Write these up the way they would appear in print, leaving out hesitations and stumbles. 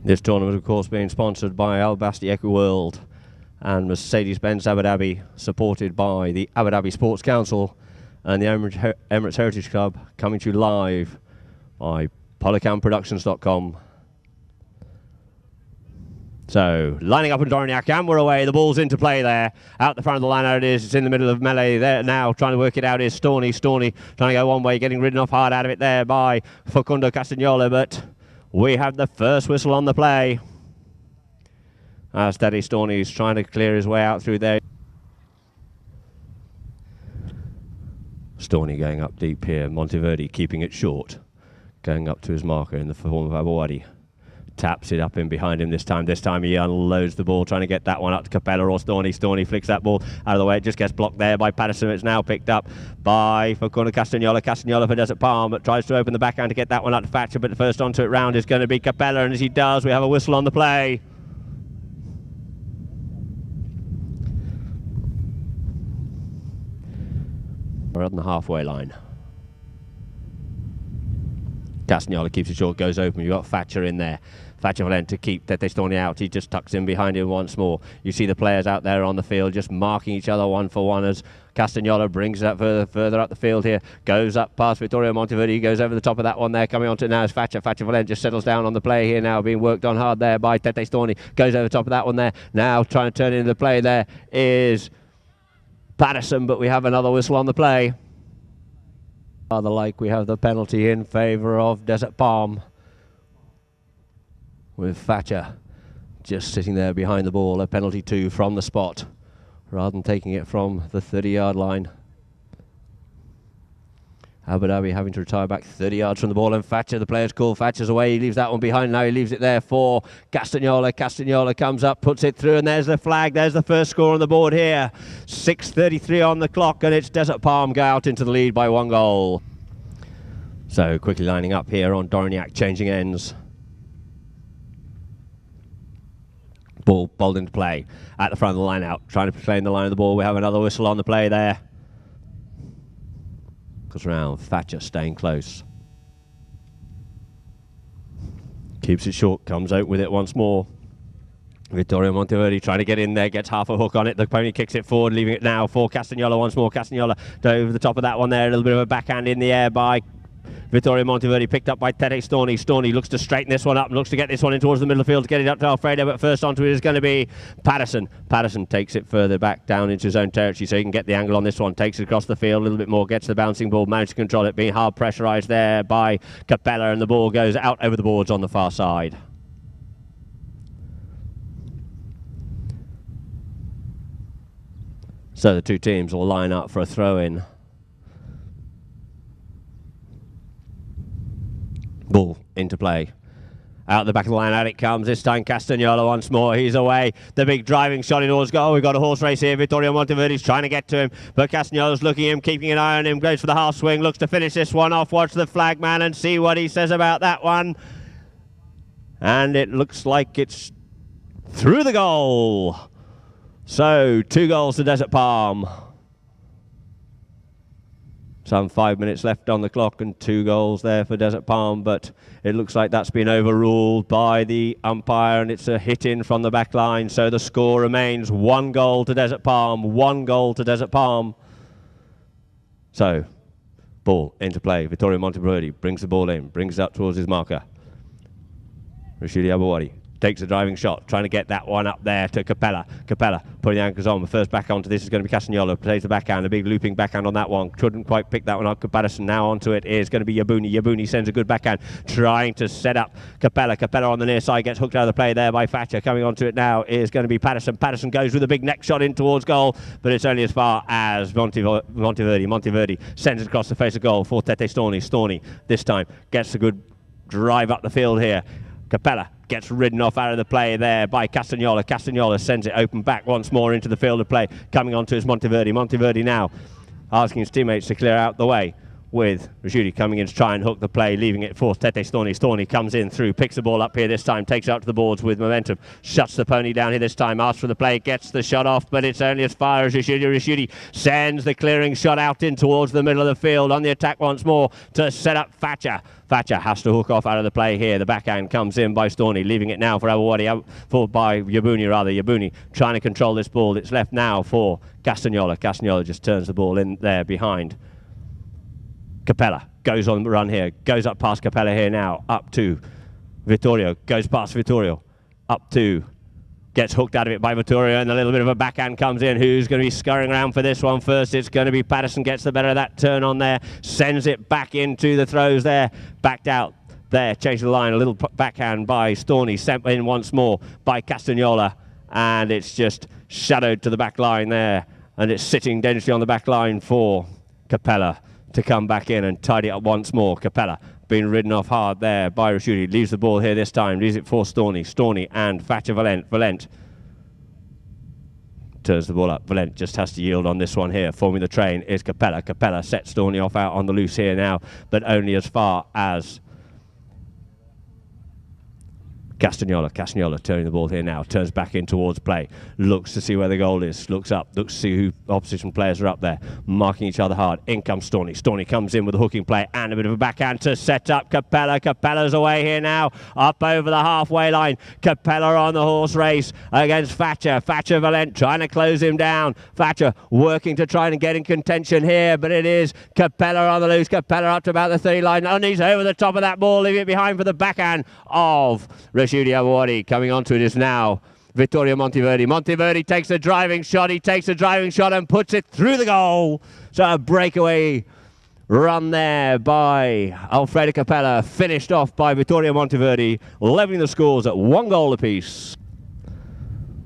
This tournament, of course, being sponsored by Al Basti Eco World and Mercedes-Benz Abu Dhabi, supported by the Abu Dhabi Sports Council and the Emirates Heritage Club, coming to you live by polocamproductions.com. So, lining up in Dorniak, and we're away. The ball's into play there. Out the front of the line, there it is. It's in the middle of melee there now. Trying to work it out is Storny. Storny trying to go one way, getting ridden off hard out of it there by Facundo Castagnola, but we have the first whistle on the play. As Daddy Storny's trying to clear his way out through there. Storny going up deep here. Monteverdi keeping it short. Going up to his marker in the form of Abouadi. Taps it up in behind him this time. This time he unloads the ball, trying to get that one up to Capella or Storny. Storny flicks that ball out of the way. It just gets blocked there by Patterson. It's now picked up by Facundo Castagnola. Castagnola for Desert Palm, but tries to open the backhand to get that one up to Thatcher, but the first onto it round is going to be Capella, and as he does, we have a whistle on the play. We're on the halfway line. Castagnola keeps it short, goes open. You've got Thatcher in there. Thatcher will to keep Tete Storny out. He just tucks in behind him once more. You see the players out there on the field just marking each other one for one as Castagnola brings that further up the field here. Goes up past Vittorio Monteverdi. Goes over the top of that one there. Coming on to it now is Thatcher. Thatcher Valente just settles down on the play here now, being worked on hard there by Tete Storny. Goes over the top of that one there. Now trying to turn it into the play there is Patterson, but we have another whistle on the play. Rather like we have the penalty in favour of Desert Palm, with Thatcher just sitting there behind the ball. A penalty 2 from the spot rather than taking it from the 30-yard line. Abu Dhabi having to retire back 30 yards from the ball, and Thatcher, the player's call. Thatcher's away, he leaves that one behind. Now he leaves it there for Castagnola. Castagnola comes up, puts it through, and there's the flag. There's the first score on the board here. 6:33 on the clock, and it's Desert Palm go out into the lead by 1 goal. So quickly lining up here on Dorniak, changing ends. Ball bowled into play at the front of the line out, trying to play in the line of the ball. We have another whistle on the play there. Goes around, Thatcher staying close. Keeps it short, comes out with it once more. Vittorio Monteverdi trying to get in there, gets half a hook on it. The pony kicks it forward, leaving it now for Castagnola once more. Castagnola over the top of that one there, a little bit of a backhand in the air by Vittorio Monteverdi, picked up by Tete Storny. Storny looks to straighten this one up and looks to get this one in towards the middle of the field to get it up to Alfredo, but first onto it is going to be Patterson. Patterson takes it further back down into his own territory so he can get the angle on this one. Takes it across the field a little bit more, gets the bouncing ball, manages to control it, being hard pressurised there by Capella, and the ball goes out over the boards on the far side. So the two teams will line up for a throw-in. Ball into play. Out the back of the line, out it comes. This time Castagnola once more. He's away. The big driving shot in towards goal. We've got a horse race here. Vittorio Monteverdi's trying to get to him, but Castagnola's looking at him, keeping an eye on him. Goes for the half swing. Looks to finish this one off. Watch the flag man and see what he says about that one. And it looks like it's through the goal. So 2 goals to Desert Palm. Some 5 minutes left on the clock and 2 goals there for Desert Palm, but it looks like that's been overruled by the umpire, and it's a hit in from the back line. So the score remains 1 goal to Desert Palm, 1 goal to Desert Palm. So ball into play. Vittorio Monteverdi brings the ball in, brings it up towards his marker. Rashidi Abouadi takes a driving shot, trying to get that one up there to Capella. Capella putting the anchors on. The first back onto this is going to be Castagnola. Plays the backhand, a big looping backhand on that one. Couldn't quite pick that one up. Patterson now onto it is going to be Yabuni. Yabuni sends a good backhand, trying to set up Capella. Capella on the near side gets hooked out of the play there by Thatcher. Coming onto it now is going to be Patterson. Patterson goes with a big neck shot in towards goal, but it's only as far as Monteverdi. Monteverdi sends it across the face of goal for Tete Storny. Storny this time gets a good drive up the field here. Capella gets ridden off out of the play there by Castagnola. Castagnola sends it open back once more into the field of play. Coming on to his Monteverdi. Monteverdi now asking his teammates to clear out the way. with Rashidi coming in to try and hook the play, leaving it for Tete Storny. Storny comes in through, picks the ball up here this time, takes it up to the boards with momentum, shuts the pony down here this time, asks for the play, gets the shot off, but it's only as far as Rashidi. Rashidi sends the clearing shot out in towards the middle of the field, on the attack once more to set up Thatcher. Thatcher has to hook off out of the play here. The backhand comes in by Storny, leaving it now for Awadi, out for by Yabuni rather. Yabuni trying to control this ball. It's left now for Castagnola. Castagnola just turns the ball in there behind Capella. Goes on the run here. Goes up past Capella here now. Up to Vittorio. Goes past Vittorio. Up to... Gets hooked out of it by Vittorio, and a little bit of a backhand comes in. Who's going to be scurrying around for this one first? It's going to be Patterson. Gets the better of that turn on there. Sends it back into the throws there. Backed out there. Changed the line. A little backhand by Storny. Sent in once more by Castagnola. And it's just shadowed to the back line there. And it's sitting dangerously on the back line for Capella to come back in and tidy up once more. Capella being ridden off hard there by Rashidi. Leaves the ball here this time. Leaves it for Storny. Storny and Thatcher Valent. Valent turns the ball up. Valent just has to yield on this one here. Forming the train is Capella. Capella sets Storny off out on the loose here now, but only as far as Castagnola. Castagnola turning the ball here now. Turns back in towards play. Looks to see where the goal is. Looks up. Looks to see who opposition players are up there. Marking each other hard. In comes Storny. Storny comes in with a hooking play and a bit of a backhand to set up Capella. Capella's away here now. Up over the halfway line. Capella on the horse race against Thatcher. Thatcher Valent trying to close him down. Thatcher working to try and get in contention here, but it is Capella on the loose. Capella up to about the 30 line. And he's over the top of that ball, leaving it behind for the backhand of Rashidi Awadi. Coming onto it is now Vittorio Monteverdi. Monteverdi takes a driving shot. He takes a driving shot and puts it through the goal. So a breakaway run there by Alfredo Capella, finished off by Vittorio Monteverdi, leveling the scores at 1 goal apiece.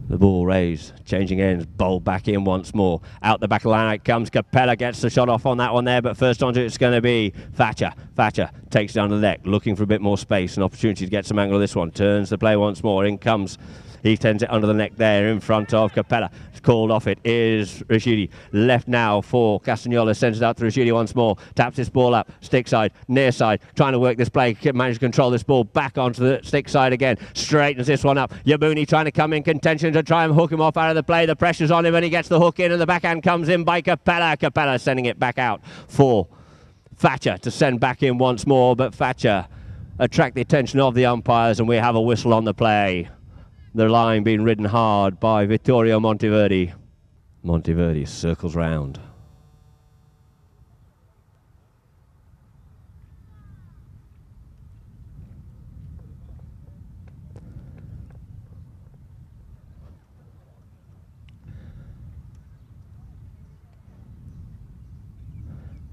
The ball raised, changing ends, bowled back in once more. Out the back line it comes. Capella gets the shot off on that one there, but first onto it's going to be Thatcher. Thatcher takes down the neck, looking for a bit more space, an opportunity to get some angle of this one. Turns the play once more. In comes, he tends it under the neck there in front of Capella. Called off it is Rashidi. Left now for Castagnola. Sends it out to Rashidi once more. Taps this ball up. Stick side, near side. Trying to work this play. Manage to control this ball back onto the stick side again. Straightens this one up. Yabuni trying to come in contention to try and hook him off out of the play. The pressure's on him and he gets the hook in and the backhand comes in by Capella. Capella sending it back out for Thatcher to send back in once more. But Thatcher attract the attention of the umpires and we have a whistle on the play. The line being ridden hard by Vittorio Monteverdi. Monteverdi circles round.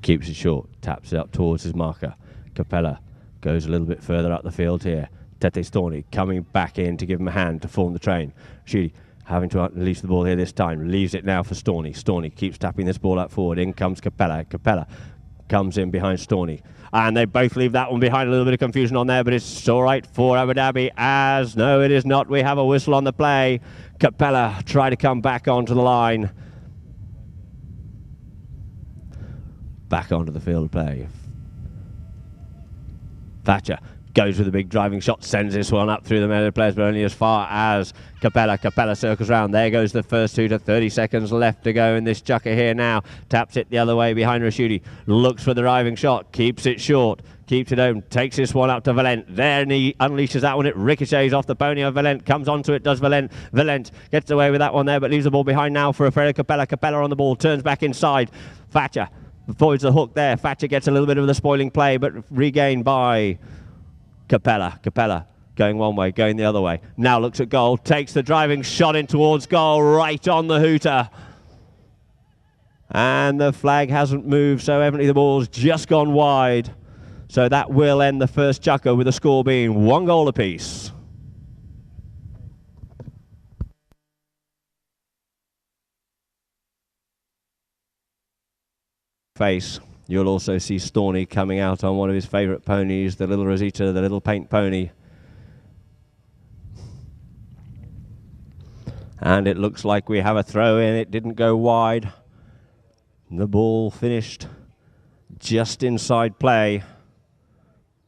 Keeps it short, taps it up towards his marker. Capella goes a little bit further up the field here. Tete Storny coming back in to give him a hand to form the train. She having to release the ball here this time. Leaves it now for Storny. Storny keeps tapping this ball up forward. In comes Capella. Capella comes in behind Storny. And they both leave that one behind. A little bit of confusion on there, but it's all right for Abu Dhabi. As no, it is not. We have a whistle on the play. Capella try to come back onto the line. Back onto the field of play. Thatcher goes with a big driving shot, sends this one up through the middle of the players, but only as far as Capella. Capella circles round. There goes the first two to 30 seconds left to go in this chucker here now. Taps it the other way behind Rashidi. Looks for the driving shot. Keeps it short. Keeps it home. Takes this one up to Valent. There and he unleashes that one. It ricochets off the pony of Valent. Comes onto it, does Valent. Valent gets away with that one there, but leaves the ball behind now for Alfredo Capella. Capella on the ball. Turns back inside. Thatcher avoids the hook there. Thatcher gets a little bit of the spoiling play, but regained by Capella. Capella going one way, going the other way. Now looks at goal, takes the driving shot in towards goal, right on the hooter. And the flag hasn't moved, so evidently the ball's just gone wide. So that will end the first chukker with the score being 1 goal apiece. Face. You'll also see Storny coming out on one of his favourite ponies, the little Rosita, the little paint pony. And it looks like we have a throw in. It didn't go wide. The ball finished just inside play.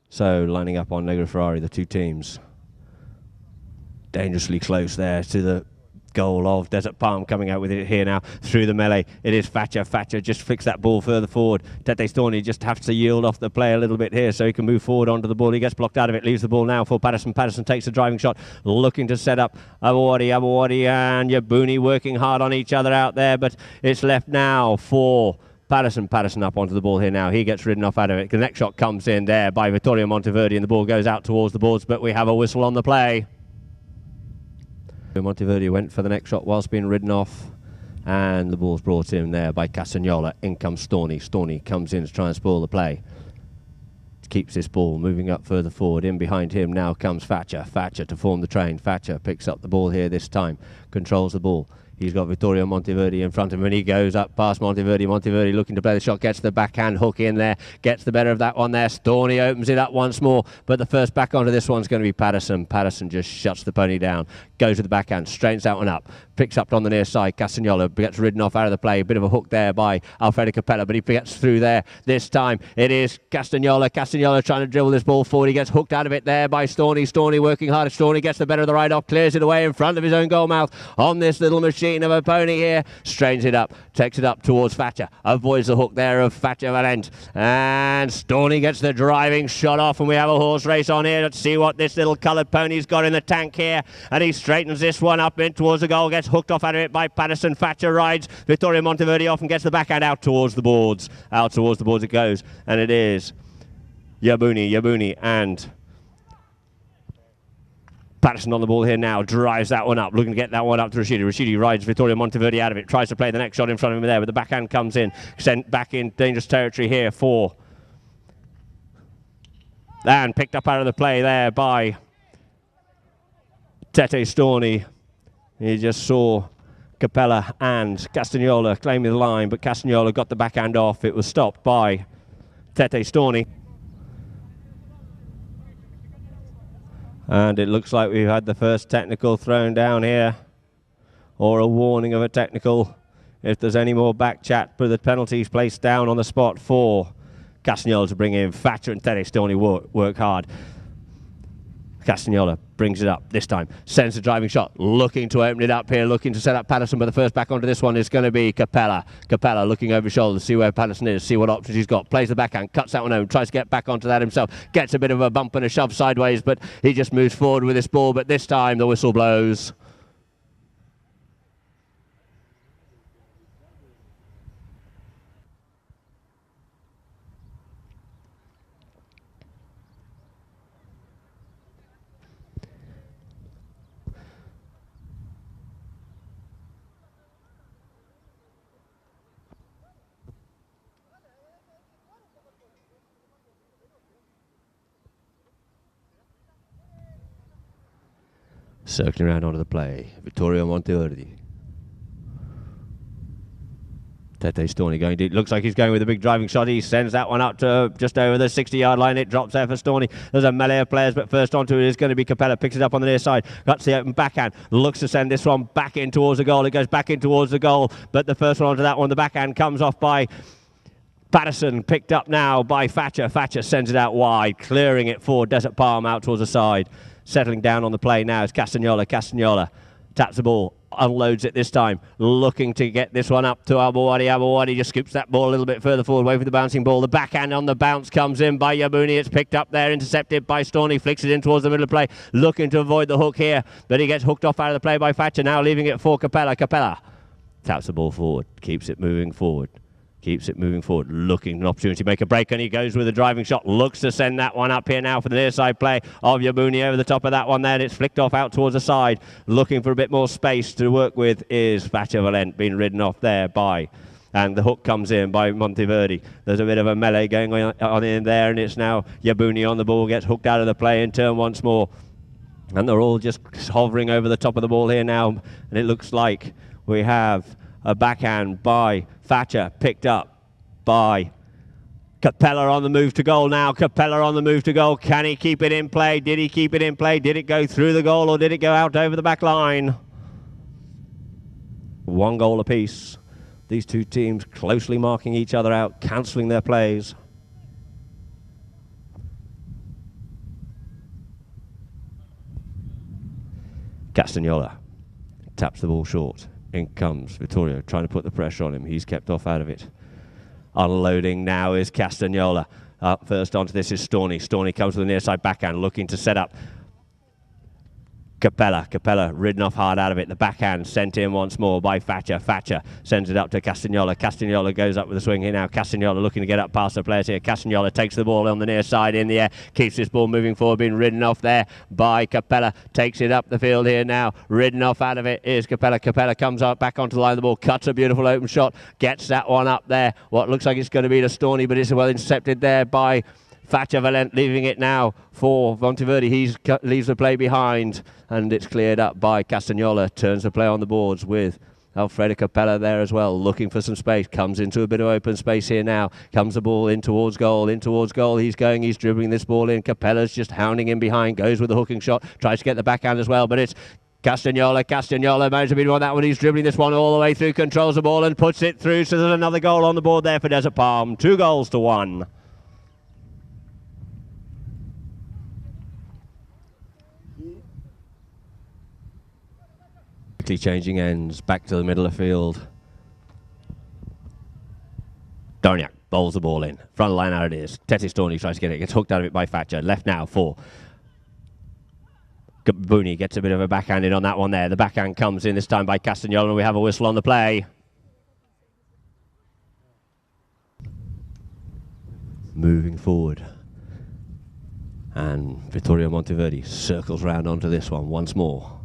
So lining up on Negro Ferrari, the two teams. Dangerously close there to the goal of Desert Palm, coming out with it here now through the melee. It is Thatcher. Thatcher just flicks that ball further forward. Tete Storney just has to yield off the play a little bit here so he can move forward onto the ball. He gets blocked out of it, leaves the ball now for Patterson. Patterson takes a driving shot, looking to set up Abawadi and Yabuni working hard on each other out there, but it's left now for Patterson. Patterson up onto the ball here now. He gets ridden off out of it. The next shot comes in there by Vittorio Monteverdi and the ball goes out towards the boards, but we have a whistle on the play. Monteverdi went for the next shot whilst being ridden off, and the ball's brought in there by Castagnola. In comes Storney. Storney comes in to try and spoil the play. Keeps this ball moving up further forward. In behind him now comes Thatcher. Thatcher to form the train. Thatcher picks up the ball here this time. Controls the ball. He's got Vittorio Monteverdi in front of him and he goes up past Monteverdi. Monteverdi looking to play the shot, gets the backhand hook in there, gets the better of that one there. Storney opens it up once more, but the first back onto this one's going to be Patterson. Patterson just shuts the pony down, goes to the backhand, straightens out and up, picks up on the near side. Castagnola gets ridden off out of the play. A bit of a hook there by Alfredo Capella, but he gets through there. This time it is Castagnola. Castagnola trying to dribble this ball forward. He gets hooked out of it there by Storney. Storney working hard. Storney gets the better of the ride-off, clears it away in front of his own goal mouth on this little machine of a pony here. Straightens it up, takes it up towards Thatcher. Avoids the hook there of Thatcher Valent. And Storney gets the driving shot off, and we have a horse race on here. Let's see what this little coloured pony's got in the tank here. And he straightens this one up in towards the goal, gets hooked off out of it by Patterson. Thatcher rides Vittorio Monteverdi off and gets the backhand out towards the boards. Out towards the boards it goes, and it is Yabuni and Patterson on the ball here now, drives that one up, looking to get that one up to Rashidi. Rashidi rides Vittorio Monteverdi out of it, tries to play the next shot in front of him there, but the backhand comes in, sent back in dangerous territory here for, and picked up out of the play there by Tete Storney. You just saw Capella and Castagnola claiming the line, but Castagnola got the backhand off. It was stopped by Tete Storney. And it looks like we've had the first technical thrown down here, or a warning of a technical. If there's any more back chat, but the penalties placed down on the spot for Castagnola to bring in Thatcher and Tete Storney work hard. Castagnola brings it up this time, sends a driving shot, looking to open it up here, looking to set up Patterson, but the first back onto this one is going to be Capella. Capella looking over his shoulder to see where Patterson is, see what options he's got, plays the backhand, cuts that one home, tries to get back onto that himself, gets a bit of a bump and a shove sideways, but he just moves forward with this ball, but this time the whistle blows. Circling around onto the play, Vittorio Monteverdi. Tete Storney going deep. Looks like he's going with a big driving shot. He sends that one up to just over the 60-yard line. It drops there for Storney. There's a melee of players, but first onto it is going to be Capella. Picks it up on the near side. Cuts the open backhand. Looks to send this one back in towards the goal. It goes back in towards the goal, but the first one onto that one, the backhand comes off by Patterson. Picked up now by Thatcher. Thatcher sends it out wide, clearing it for Desert Palm out towards the side. Settling down on the play now is Castagnola. Castagnola taps the ball, unloads it this time, looking to get this one up to Abawadi. Abawadi just scoops that ball a little bit further forward, away from the bouncing ball. The backhand on the bounce comes in by Yabuni. It's picked up there, intercepted by Storney, flicks it in towards the middle of the play, looking to avoid the hook here, but he gets hooked off out of the play by Thatcher, now leaving it for Capella. Capella taps the ball forward, keeps it moving forward. Keeps it moving forward, looking an opportunity to make a break, and he goes with a driving shot, looks to send that one up here now for the near side play of Yabuni over the top of that one there, and it's flicked off out towards the side. Looking for a bit more space to work with is Thatcher Valent, being ridden off there by, and the hook comes in by Monteverdi. There's a bit of a melee going on in there, and it's now Yabuni on the ball, gets hooked out of the play in turn once more. And they're all just hovering over the top of the ball here now, and it looks like we have a backhand by Thatcher, picked up by Capella on the move to goal now. Capella on the move to goal. Can he keep it in play? Did he keep it in play? Did it go through the goal, or did it go out over the back line? One goal apiece. These two teams closely marking each other out, cancelling their plays. Castagnola taps the ball short. In comes Vittorio, trying to put the pressure on him. He's kept off out of it. Unloading now is Castagnola. Up first onto this is Storni. Storni comes to the near side backhand, looking to set up Capella ridden off hard out of it. The backhand sent in once more by Thatcher. Thatcher sends it up to Castagnola. Castagnola goes up with a swing here now. Castagnola looking to get up past the players here. Castagnola takes the ball on the near side in the air. Keeps this ball moving forward. Being ridden off there by Capella. Takes it up the field here now. Ridden off out of it is Capella. Capella comes up back onto the line of the ball. Cuts a beautiful open shot. Gets that one up there. What looks like it's going to be to Storni, but it's well intercepted there by Thatcher Valent, leaving it now for Monteverdi. He leaves the play behind, and it's cleared up by Castagnola. Turns the play on the boards with Alfredo Capella there as well, looking for some space. Comes into a bit of open space here now. Comes the ball in towards goal, He's dribbling this ball in. Capella's just hounding him behind. Goes with the hooking shot. Tries to get the backhand as well, but it's Castagnola managed to be on that one. He's dribbling this one all the way through, controls the ball and puts it through. So there's another goal on the board there for Desert Palm. 2-1. Changing ends, back to the middle of the field. Dorniak bowls the ball in. Front line out it is. Teti Storni tries to get it. Gets hooked out of it by Thatcher. Left now for Booney. Gets a bit of a backhanded on that one there. The backhand comes in this time by Castagnola, and we have a whistle on the play. Moving forward. And Vittorio Monteverdi circles round onto this one once more.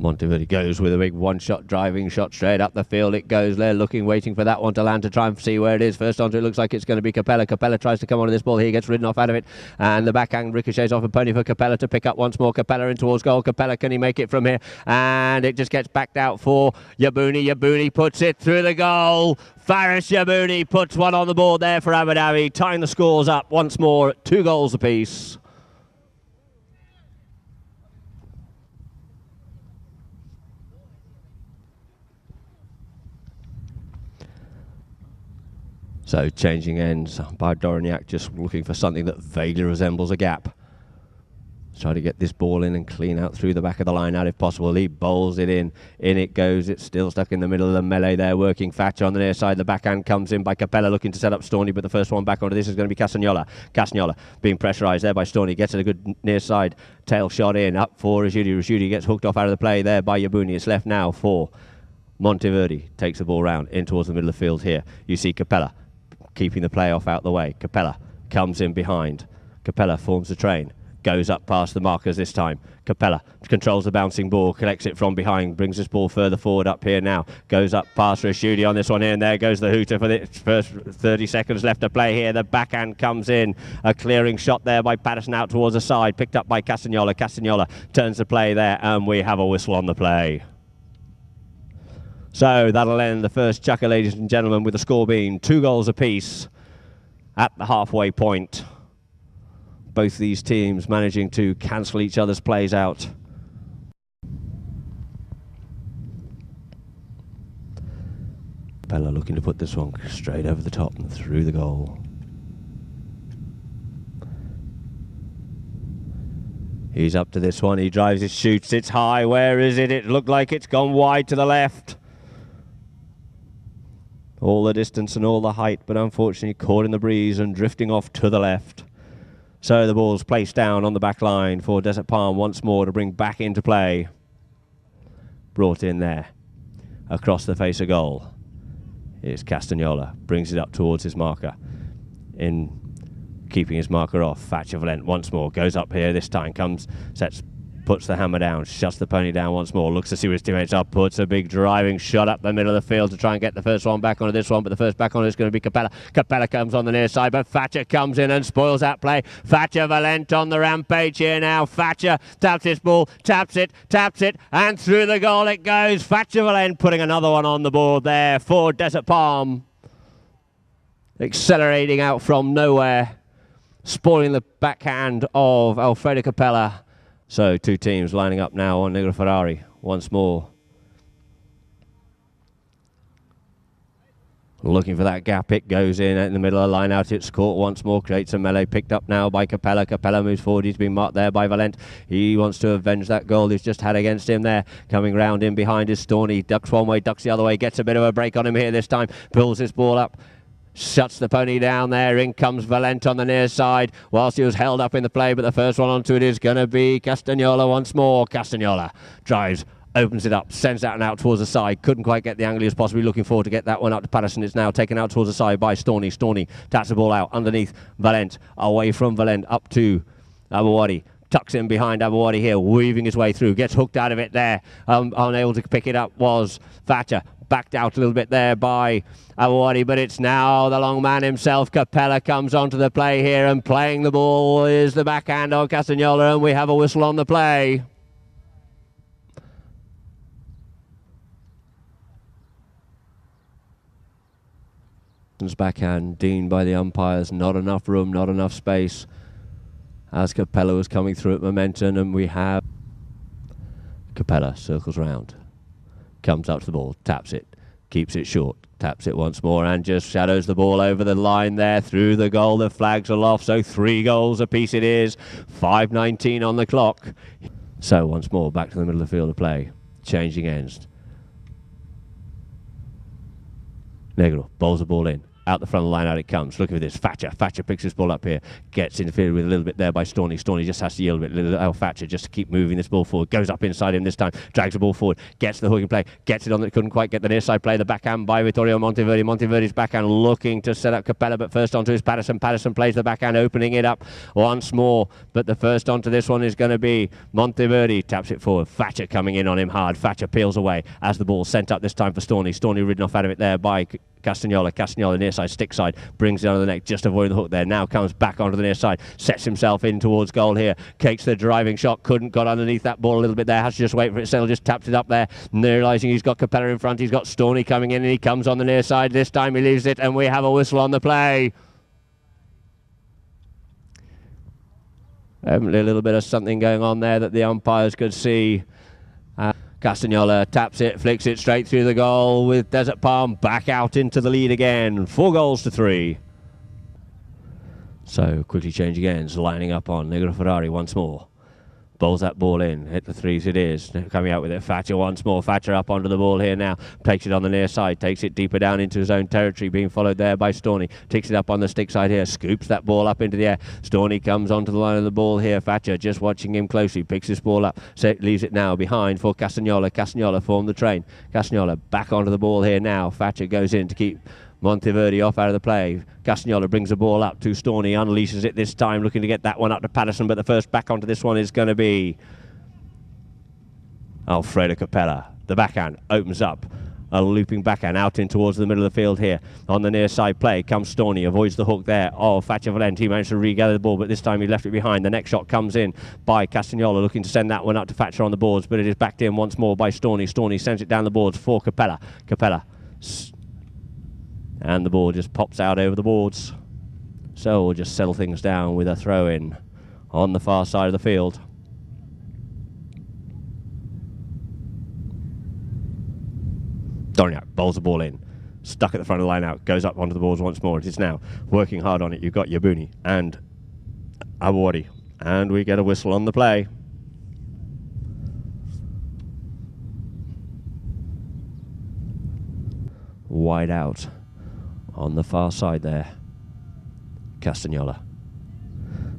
Monteverdi goes with a big one-shot driving shot straight up the field. It goes there, waiting for that one to land to try and see where it is. First onto it looks like it's going to be Capella. Capella tries to come onto this ball. He gets ridden off out of it, and the backhand ricochets off a pony for Capella to pick up once more. Capella in towards goal. Capella, can he make it from here? And it just gets backed out for Yabouni. Yabouni puts it through the goal. Faris Yabouni puts one on the board there for Abu Dhabi, tying the scores up once more at 2 goals apiece. So changing ends by Dorniak, just looking for something that vaguely resembles a gap. Try to get this ball in and clean out through the back of the line out if possible. He bowls it in. In it goes. It's still stuck in the middle of the melee there, working Thatcher on the near side. The backhand comes in by Capella, looking to set up Storni, but the first one back onto this is going to be Castagnola. Castagnola being pressurised there by Storni. Gets it a good near side tail shot in. Up for Rashidi. Rashidi gets hooked off out of the play there by Yabouni. It's left now for Monteverdi. Takes the ball round in towards the middle of the field here. You see Capella keeping the play off out the way. Capella comes in behind. Capella forms the train. Goes up past the markers this time. Capella controls the bouncing ball, collects it from behind, brings this ball further forward up here now. Goes up past Rashidi on this one here, and there goes the hooter for the first 30 seconds left to play here. The backhand comes in. A clearing shot there by Patterson out towards the side, picked up by Castagnola. Castagnola turns the play there, and we have a whistle on the play. So that'll end the first chukker, ladies and gentlemen, with the score being 2 goals apiece at the halfway point. Both these teams managing to cancel each other's plays out. Bella looking to put this one straight over the top and through the goal. He's up to this one. He drives it, shoots. It's high. Where is it? It looked like it's gone wide to the left. All the distance and all the height, but unfortunately caught in the breeze and drifting off to the left. So the ball's placed down on the back line for Desert Palm once more to bring back into play. Brought in there. Across the face of goal. Here's Castagnola. Brings it up towards his marker. In keeping his marker off. Thatcher Valent once more. Goes up here this time. Comes, sets, puts the hammer down. Shuts the pony down once more. Looks to see where his teammates are. Puts a big driving shot up the middle of the field to try and get the first one back onto this one. But the first back on is going to be Capella. Capella comes on the near side, but Thatcher comes in and spoils that play. Thatcher Valent on the rampage here now. Thatcher taps this ball, taps it, and through the goal it goes. Thatcher Valent putting another one on the board there for Desert Palm. accelerating out from nowhere, spoiling the backhand of Alfredo Capella. So 2 teams lining up now on Negro Ferrari once more. Looking for that gap, it goes in the middle of the line out, it's caught once more, creates a melee, picked up now by Capella. Capella moves forward, he's been marked there by Valent. He wants to avenge that goal he's just had against him there. Coming round in behind is Storney, ducks one way, ducks the other way, gets a bit of a break on him here this time, pulls this ball up, shuts the pony down there. In comes Valent on the near side whilst he was held up in the play, but the first one onto it is going to be Castagnola once more. Castagnola drives, opens it up, sends that one out towards the side. Couldn't quite get the angle he was possibly looking for to get that one up to Patterson. It's now taken out towards the side by Storney. Storney taps the ball out underneath Valent, away from Valent up to Abouari. Tucks in behind Abouari here, weaving his way through. Gets hooked out of it there. Unable to pick it up was Thatcher. Backed out a little bit there by Abouari, but it's now the long man himself. Capella comes onto the play here, and playing the ball is the backhand of Castagnola, and we have a whistle on the play. Backhand deemed by the umpires, not enough room, not enough space, as Capella was coming through at momentum, and we have Capella circles round, comes up to the ball, taps it, keeps it short, taps it once more, and just shadows the ball over the line there through the goal. The flags are off, so 3 goals apiece it is. 5:19 on the clock. So once more back to the middle of the field of play, changing ends. Negro bowls the ball in. Out the front of the line, out it comes. Look at this. Thatcher picks this ball up here. Gets interfered with a little bit there by Storney. Storney just has to yield a bit. Little Thatcher just to keep moving this ball forward. Goes up inside him this time. Drags the ball forward. Gets the hook in play. Gets it on that. Couldn't quite get the near side play. The backhand by Vittorio Monteverdi. Monteverdi's backhand looking to set up Capella, but first onto his Patterson. Patterson plays the backhand, opening it up once more. But the first onto this one is going to be Monteverdi. Taps it forward. Thatcher coming in on him hard. Thatcher peels away as the ball sent up this time for Storney. Storney ridden off out of it there by Castagnola. Castagnola near side, stick side, brings it under the neck, just avoiding the hook there. Now comes back onto the near side, sets himself in towards goal here. Cakes the driving shot, couldn't got underneath that ball a little bit there, has to just wait for it, settle, just tapped it up there. Realising he's got Capella in front, he's got Storney coming in, and he comes on the near side. This time he leaves it, and we have a whistle on the play. A little bit of something going on there that the umpires could see. Castagnola taps it, flicks it straight through the goal with Desert Palm back out into the lead again. 4-3. So quickly changing ends, lining up on Negro Ferrari once more. Bowls that ball in, hit the threes it is. Coming out with it, Thatcher once more. Thatcher up onto the ball here now. Takes it on the near side, takes it deeper down into his own territory, being followed there by Storney. Takes it up on the stick side here, scoops that ball up into the air. Storney comes onto the line of the ball here. Thatcher just watching him closely, picks this ball up, leaves it now behind for Castagnola. Castagnola formed the train. Castagnola back onto the ball here now. Thatcher goes in to keep Monteverdi off out of the play. Castagnola brings the ball up to Storney, unleashes it this time, looking to get that one up to Patterson, but the first back onto this one is going to be Alfredo Capella. The backhand opens up, a looping backhand out in towards the middle of the field here. On the near side play comes Storney, avoids the hook there of Thatcher Valent. He managed to regather the ball, but this time he left it behind. The next shot comes in by Castagnola, looking to send that one up to Thatcher on the boards, but it is backed in once more by Storney. Storney sends it down the boards for Capella. Capella, and the ball just pops out over the boards. So we'll just settle things down with a throw-in on the far side of the field. Dorniak bowls the ball in, stuck at the front of the line out, goes up onto the boards once more. It is now working hard on it. You've got Yabuni and Abouari, and we get a whistle on the play. Wide out on the far side there, Castagnola.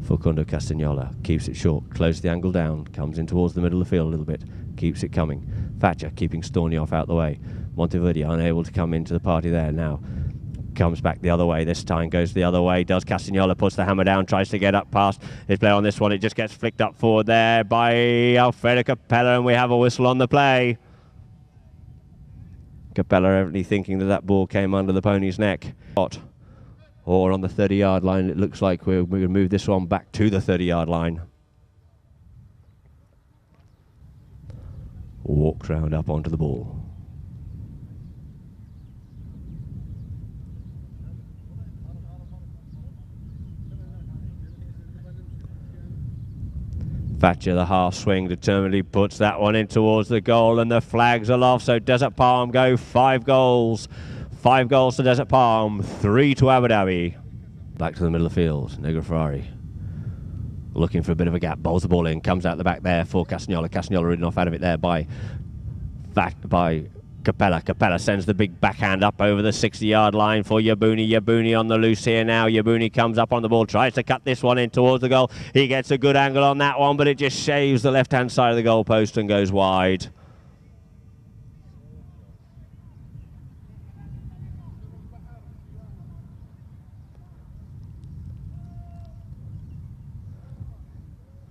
Facundo Castagnola keeps it short, closes the angle down, comes in towards the middle of the field a little bit, keeps it coming. Thatcher keeping Storney off out the way. Monteverdi unable to come into the party there now. Comes back the other way, this time goes the other way, does Castagnola, puts the hammer down, tries to get up past his player on this one. It just gets flicked up forward there by Alfredo Capella, and we have a whistle on the play. Capella evidently thinking that that ball came under the pony's neck. Or on the 30-yard line, it looks like we're going to move this one back to the 30-yard line. Walks round up onto the ball. Thatcher, the half swing, determinedly puts that one in towards the goal, and the flags are off. So Desert Palm go 5 goals. 5 goals to Desert Palm, 3 to Abu Dhabi. Back to the middle of the field, Negro Ferrari looking for a bit of a gap, bowls the ball in, comes out the back there for Castagnola. Castagnola ridden off out of it there by Capella. Capella sends the big backhand up over the 60-yard line for Yabuni. Yabuni on the loose here now. Yabuni comes up on the ball, tries to cut this one in towards the goal. He gets a good angle on that one, but it just shaves the left-hand side of the goal post and goes wide.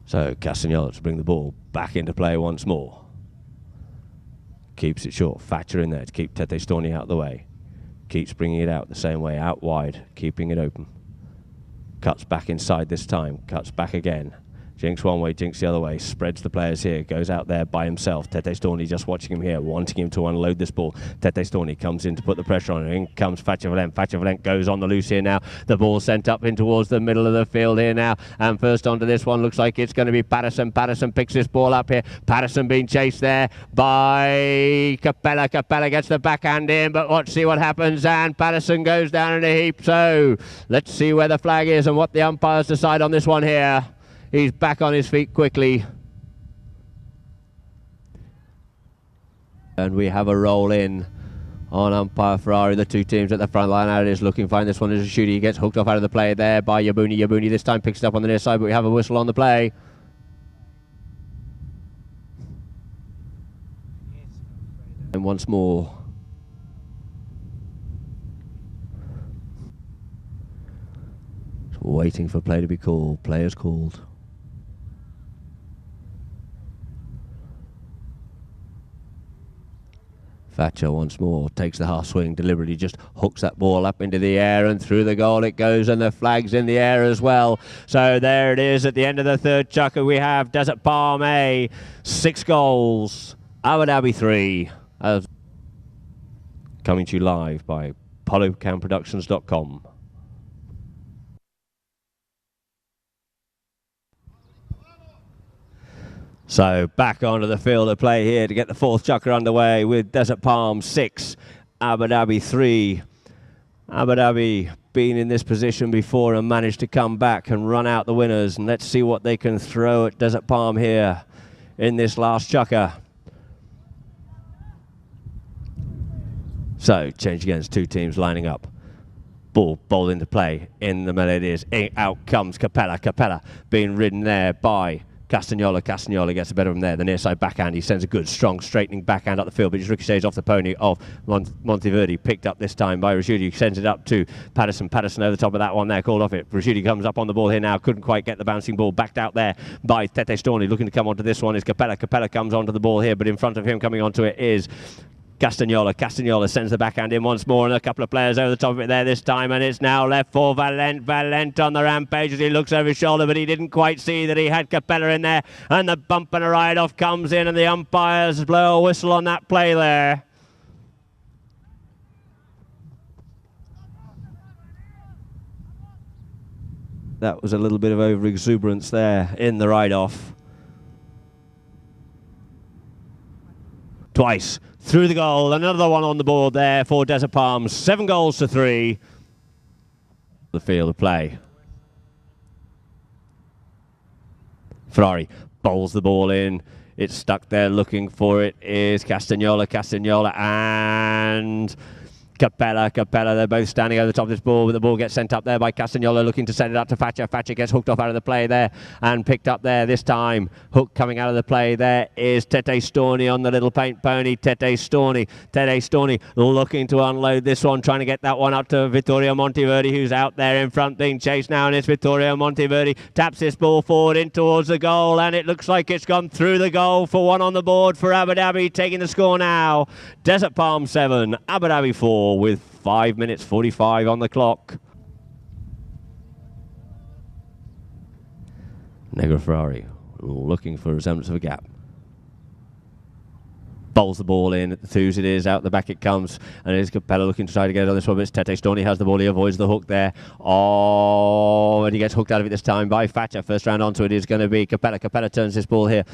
So Castagnola to bring the ball back into play once more. Keeps it short. Thatcher in there to keep Tete Storni out of the way. Keeps bringing it out the same way, out wide, keeping it open. Cuts back inside this time. Cuts back again. Jinx one way, Jinx the other way. Spreads the players here. Goes out there by himself. Tete Storni just watching him here, wanting him to unload this ball. Tete Storni comes in to put the pressure on him. In comes Thatcher Valent. Thatcher Valent goes on the loose here now. The ball sent up in towards the middle of the field here now. And first onto this one looks like it's going to be Patterson. Patterson picks this ball up here. Patterson being chased there by Capella. Capella gets the backhand in, but let's see what happens. And Patterson goes down in a heap. So let's see where the flag is and what the umpires decide on this one here. He's back on his feet quickly. And we have a roll in on umpire Ferrari. The two teams at the front line. Out it is looking fine. This one is a shooter. He gets hooked off out of the play there by Yabuni. Yabuni this time picks it up on the near side, but we have a whistle on the play. And once more. Waiting for play to be called. Players called. Thatcher once more takes the half swing, deliberately just hooks that ball up into the air and through the goal it goes, and the flag's in the air as well. So there it is at the end of the third chukker. We have Desert Palm A, 6 goals, Abu Dhabi 3. Coming to you live by polocamproductions.com. So back onto the field of play here to get the fourth chukker underway with Desert Palm 6, Abu Dhabi 3. Abu Dhabi been in this position before and managed to come back and run out the winners. And let's see what they can throw at Desert Palm here in this last chukker. So change against two teams lining up. Ball into play. In the middle it is. Out comes Capella. Capella being ridden there by Castagnola. Castagnola gets the better of him there. The near side backhand. He sends a good, strong, straightening backhand up the field, but just ricochets off the pony of Monteverdi. Picked up this time by Rajudi. Sends it up to Patterson. Patterson over the top of that one there. Called off it. Rajudi comes up on the ball here now. Couldn't quite get the bouncing ball. Backed out there by Tete Storni. Looking to come onto this one is Capella. Capella comes onto the ball here, but in front of him coming onto it is Castagnola. Castagnola sends the backhand in once more, and a couple of players over the top of it there this time, and it's now left for Valent. Valent on the rampage as he looks over his shoulder, but he didn't quite see that he had Capella in there, and the bump and a ride off comes in, and the umpires blow a whistle on that play there. That was a little bit of over exuberance there in the ride off. Twice through the goal, another one on the board there for Desert Palm. 7 goals to 3. The field of play. Ferrari bowls the ball in. It's stuck there looking for it is Castagnola. Castagnola and Capella. Capella, they're both standing over the top of this ball, but the ball gets sent up there by Castagnola, looking to send it up to Thatcher. Thatcher gets hooked off out of the play there and picked up there this time. Hook coming out of the play there is Tete Storni on the little paint pony. Tete Storni. Tete Storni looking to unload this one, trying to get that one up to Vittorio Monteverdi, who's out there in front being chased now, and it's Vittorio Monteverdi. Taps this ball forward in towards the goal, and it looks like it's gone through the goal for one on the board for Abu Dhabi, taking the score now. Desert Palm 7, Abu Dhabi 4. With 5 minutes 45 on the clock. Negro Ferrari looking for a resemblance of a gap. Bowls the ball in at the twos, it is, out the back it comes, and it is Capella looking to try to get it on this one, but it's Tete Storni has the ball, he avoids the hook there. Oh, and he gets hooked out of it this time by Thatcher. First round onto it is going to be Capella. Capella turns this ball here,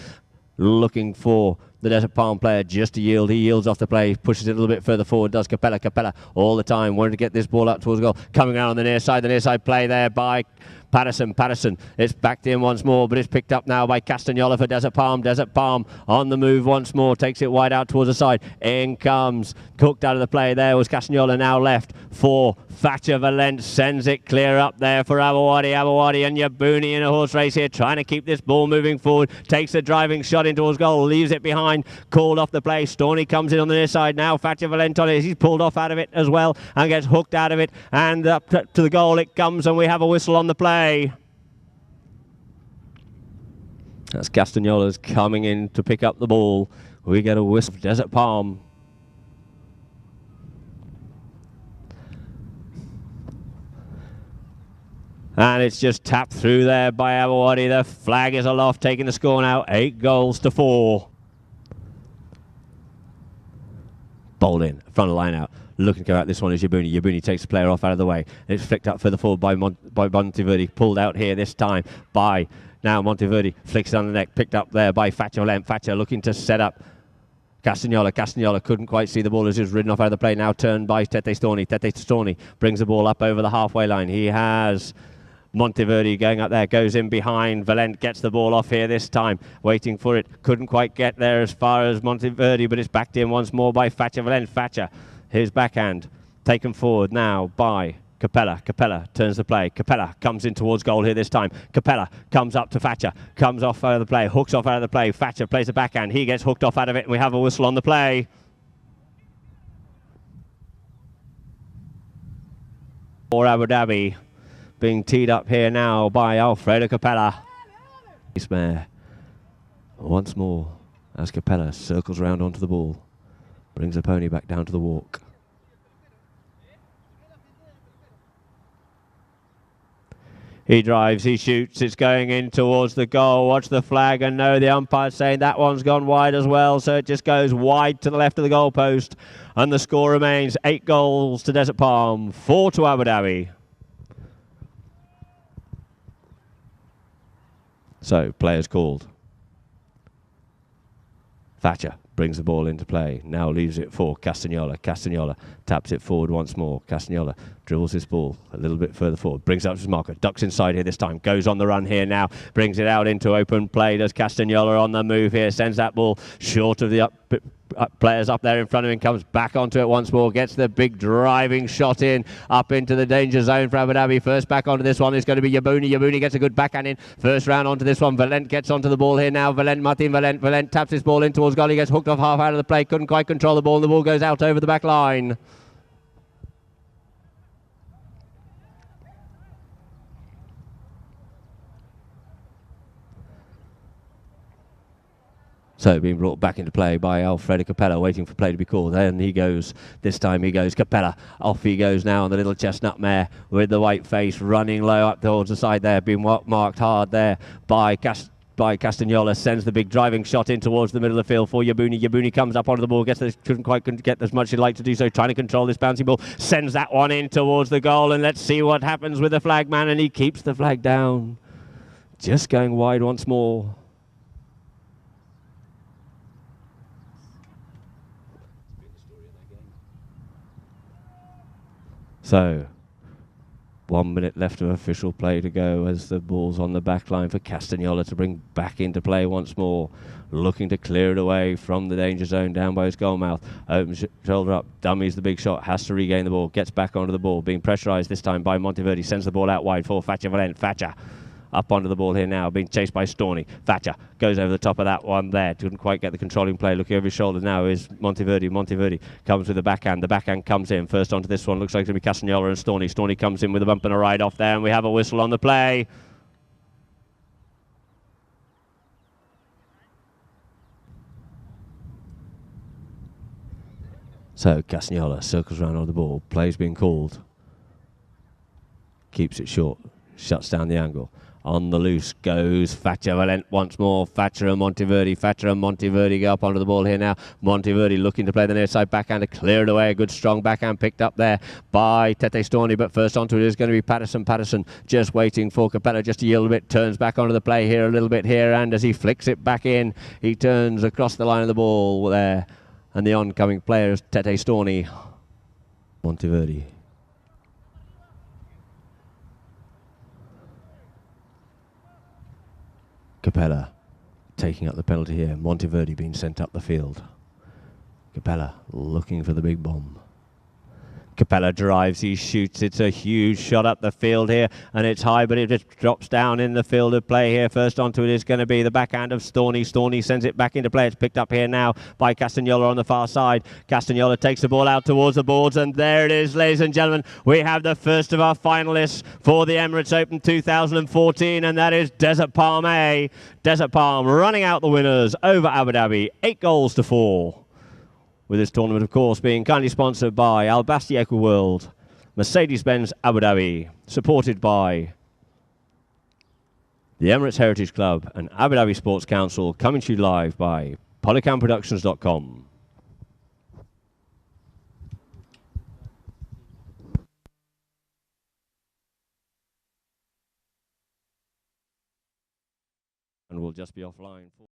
looking for the Desert Palm player just to yield. He yields off the play, pushes it a little bit further forward, does Capella. Capella all the time, wanted to get this ball up towards the goal. Coming around on the near side play there by Patterson. Patterson, it's backed in once more, but it's picked up now by Castagnola for Desert Palm. Desert Palm on the move once more, takes it wide out towards the side. In comes, cooked out of the play there was Castagnola, now left for Thatcher. Valent sends it clear up there for Awawadi. Awawadi and Yabuni in a horse race here, trying to keep this ball moving forward. Takes a driving shot in towards goal, leaves it behind, called off the play. Storni comes in on the near side now. Thatcher Valent on it. He's pulled off out of it as well and gets hooked out of it. And up to the goal it comes, and we have a whistle on the play. That's Castagnola's coming in to pick up the ball. We get a whistle for Desert Palm. And it's just tapped through there by Awawadi. The flag is aloft, taking the score now 8-4. Bowled in, front of the line out. Looking to go out, this one is Yabuni. Yabuni takes the player off out of the way. It's flicked up further forward by Monteverdi. Pulled out here this time by now Monteverdi. Flicks it on the neck, picked up there by Thatcher. Thatcher looking to set up Castagnola. Castagnola couldn't quite see the ball as he was ridden off out of the play. Now turned by Tete Storni. Tete Storni brings the ball up over the halfway line. He has Monteverdi going up there, goes in behind. Valent gets the ball off here this time, waiting for it. Couldn't quite get there as far as Monteverdi, but it's backed in once more by Thatcher. Valent, Thatcher. His backhand taken forward now by Capella. Capella turns the play. Capella comes in towards goal here this time. Capella comes up to Thatcher, comes off out of the play, hooks off out of the play. Thatcher plays the backhand. He gets hooked off out of it, and we have a whistle on the play. For Abu Dhabi, being teed up here now by Alfredo Capella. Mare once more as Capella circles round onto the ball. Brings the pony back down to the walk. He drives, he shoots, it's going in towards the goal. Watch the flag, and no, the umpire's saying that one's gone wide as well, so it just goes wide to the left of the goalpost. And the score remains 8 to Desert Palm, 4 to Abu Dhabi. So, players called. Thatcher brings the ball into play, now leaves it for Castagnola. Castagnola taps it forward once more. Castagnola dribbles his ball a little bit further forward, brings up his marker, ducks inside here this time, goes on the run here now, brings it out into open play. Does Castagnola on the move here, sends that ball short of the players up there in front of him, comes back onto it once more, gets the big driving shot in, up into the danger zone for Abu Dhabi. First back onto this one is going to be Yabuni. Yabuni gets a good backhand in. First round onto this one. Valent gets onto the ball here now. Martin Valent. Valent taps his ball in towards goal. He gets hooked off half out of the play. Couldn't quite control the ball, and the ball goes out over the back line. So being brought back into play by Alfredo Capella, waiting for play to be called. And he goes, this time he goes, Capella. Off he goes now on the little chestnut mare with the white face, running low up towards the side there, being marked hard there by Castagnola. Sends the big driving shot in towards the middle of the field for Yabuni. Yabuni comes up onto the ball, couldn't quite get as much as he'd like to do so, trying to control this bouncy ball. Sends that one in towards the goal, and let's see what happens with the flag man, and he keeps the flag down. Just going wide once more. So, 1 minute left of official play to go as the ball's on the back line for Castagnola to bring back into play once more. Looking to clear it away from the danger zone down by his goal mouth. Opens shoulder up, dummies the big shot, has to regain the ball, gets back onto the ball, being pressurised this time by Monteverdi, sends the ball out wide for Thatcher Valent. Thatcher up onto the ball here now, being chased by Storni. Thatcher goes over the top of that one there. Couldn't quite get the controlling play. Looking over his shoulder now is Monteverdi. Monteverdi comes with the backhand. The backhand comes in. First onto this one. Looks like it's going to be Castagnola and Storni. Storni comes in with a bump and a ride off there, and we have a whistle on the play. So Castagnola circles around on the ball. Play's being called. Keeps it short. Shuts down the angle. On the loose goes Thatcher Valent once more. Thatcher and Monteverdi. Thatcher and Monteverdi go up onto the ball here now. Monteverdi looking to play the near side backhand to clear it away. A good strong backhand picked up there by Tete Storni, but first onto it is going to be Patterson. Patterson just waiting for Capella just to yield a bit. Turns back onto the play here a little bit here, and as he flicks it back in, he turns across the line of the ball there. And the oncoming player is Tete Storni. Monteverdi. Capella taking up the penalty here. Monteverdi being sent up the field. Capella looking for the big bomb. Capella drives, he shoots. It's a huge shot up the field here, and it's high, but it just drops down in the field of play here. First onto it is going to be the backhand of Storni. Storni sends it back into play. It's picked up here now by Castagnola on the far side. Castagnola takes the ball out towards the boards, and there it is, ladies and gentlemen. We have the first of our finalists for the Emirates Open 2014, and that is Desert Palm A. Desert Palm running out the winners over Abu Dhabi, 8-4. With this tournament, of course, being kindly sponsored by Al Basti EquiWorld, Mercedes-Benz Abu Dhabi, supported by the Emirates Heritage Club and Abu Dhabi Sports Council, coming to you live by polocamproductions.com. And we'll just be offline for